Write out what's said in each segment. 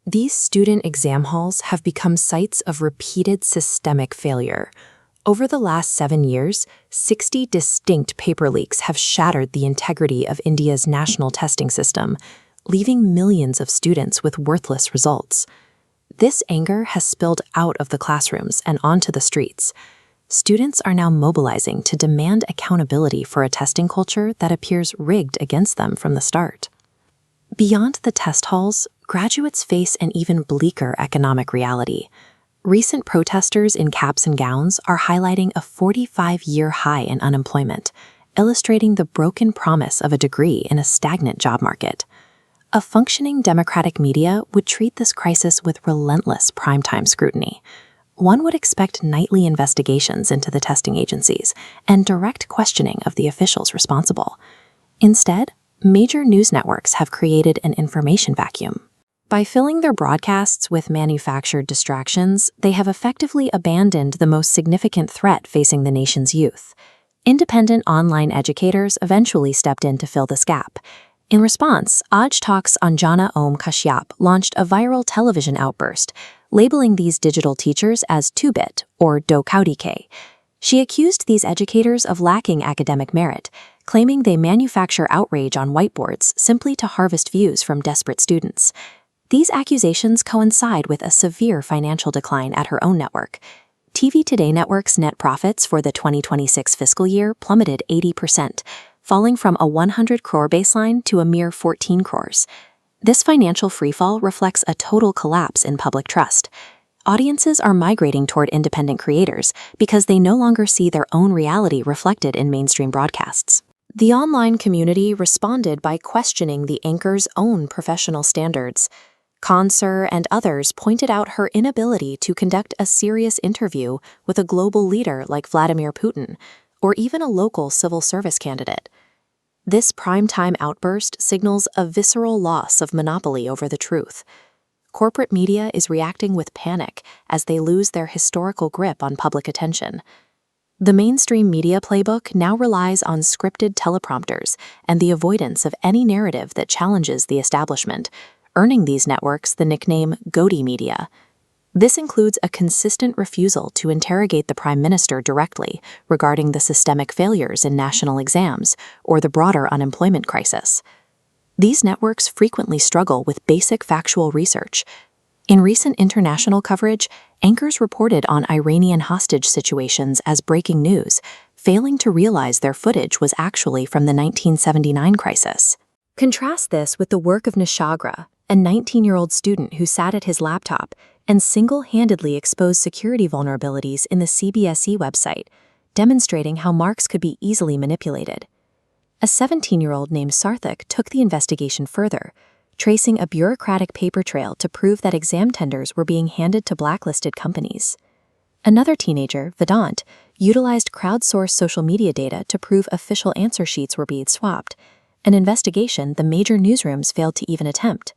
These student exam halls have become sites of repeated systemic failure. Over the last 7 years, 60 distinct paper leaks have shattered the integrity of India's national testing system, leaving millions of students with worthless results. This anger has spilled out of the classrooms and onto the streets. Students are now mobilizing to demand accountability for a testing culture that appears rigged against them from the start. Beyond the test halls, graduates face an even bleaker economic reality. Recent protesters in caps and gowns are highlighting a 45-year high in unemployment, illustrating the broken promise of a degree in a stagnant job market. A functioning democratic media would treat this crisis with relentless primetime scrutiny. One would expect nightly investigations into the testing agencies and direct questioning of the officials responsible. Instead, major news networks have created an information vacuum. By filling their broadcasts with manufactured distractions, they have effectively abandoned the most significant threat facing the nation's youth. Independent online educators eventually stepped in to fill this gap. In response, Aaj Talks Anjana Om Kashyap launched a viral television outburst, labeling these digital teachers as 2-bit or do kaudi ke. She accused these educators of lacking academic merit, claiming they manufacture outrage on whiteboards simply to harvest views from desperate students. These accusations coincide with a severe financial decline at her own network. TV Today Network's net profits for the 2026 fiscal year plummeted 80%, falling from a 100 crore baseline to a mere 14 crores. This financial freefall reflects a total collapse in public trust. Audiences are migrating toward independent creators because they no longer see their own reality reflected in mainstream broadcasts. The online community responded by questioning the anchor's own professional standards. Conser and others pointed out her inability to conduct a serious interview with a global leader like Vladimir Putin, or even a local civil service candidate. This primetime outburst signals a visceral loss of monopoly over the truth. Corporate media is reacting with panic as they lose their historical grip on public attention. The mainstream media playbook now relies on scripted teleprompters and the avoidance of any narrative that challenges the establishment, earning these networks the nickname Godi Media. This includes a consistent refusal to interrogate the Prime Minister directly regarding the systemic failures in national exams or the broader unemployment crisis. These networks frequently struggle with basic factual research. In recent international coverage, anchors reported on Iranian hostage situations as breaking news, failing to realize their footage was actually from the 1979 crisis. Contrast this with the work of Nishagra, a 19-year-old student who sat at his laptop and single-handedly exposed security vulnerabilities in the CBSE website, demonstrating how marks could be easily manipulated. A 17-year-old named Sarthak took the investigation further, tracing a bureaucratic paper trail to prove that exam tenders were being handed to blacklisted companies. Another teenager, Vedant, utilized crowdsourced social media data to prove official answer sheets were being swapped, an investigation the major newsrooms failed to even attempt.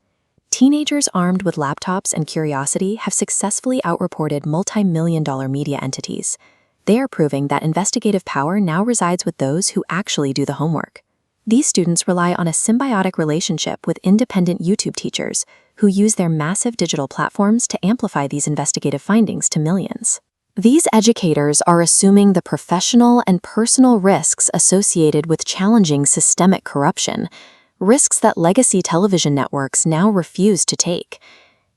Teenagers armed with laptops and curiosity have successfully outreported multi-million-dollar media entities. They are proving that investigative power now resides with those who actually do the homework. These students rely on a symbiotic relationship with independent YouTube teachers who use their massive digital platforms to amplify these investigative findings to millions. These educators are assuming the professional and personal risks associated with challenging systemic corruption, risks that legacy television networks now refuse to take.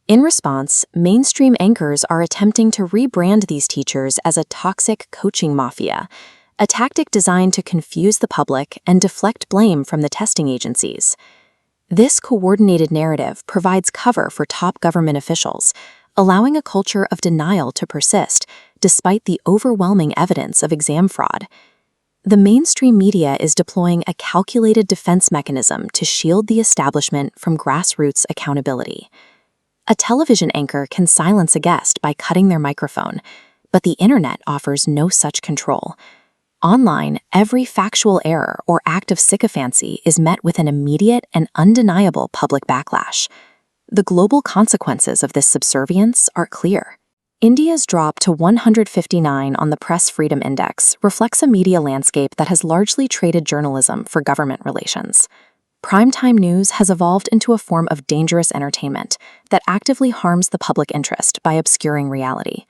In response, mainstream anchors are attempting to rebrand these teachers as a toxic coaching mafia, a tactic designed to confuse the public and deflect blame from the testing agencies. This coordinated narrative provides cover for top government officials, allowing a culture of denial to persist despite the overwhelming evidence of exam fraud. The mainstream media is deploying a calculated defense mechanism to shield the establishment from grassroots accountability. A television anchor can silence a guest by cutting their microphone, but the internet offers no such control. Online, every factual error or act of sycophancy is met with an immediate and undeniable public backlash. The global consequences of this subservience are clear. India's drop to 159 on the Press Freedom Index reflects a media landscape that has largely traded journalism for government relations. Primetime news has evolved into a form of dangerous entertainment that actively harms the public interest by obscuring reality.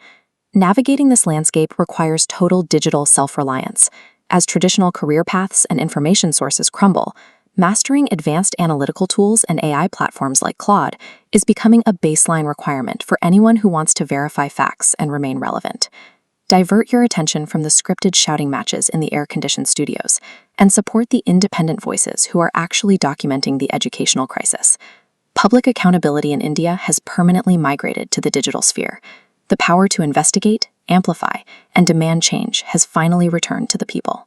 Navigating this landscape requires total digital self-reliance. As traditional career paths and information sources crumble, mastering advanced analytical tools and AI platforms like Claude is becoming a baseline requirement for anyone who wants to verify facts and remain relevant. Divert your attention from the scripted shouting matches in the air-conditioned studios and support the independent voices who are actually documenting the educational crisis. Public accountability in India has permanently migrated to the digital sphere. The power to investigate, amplify, and demand change has finally returned to the people.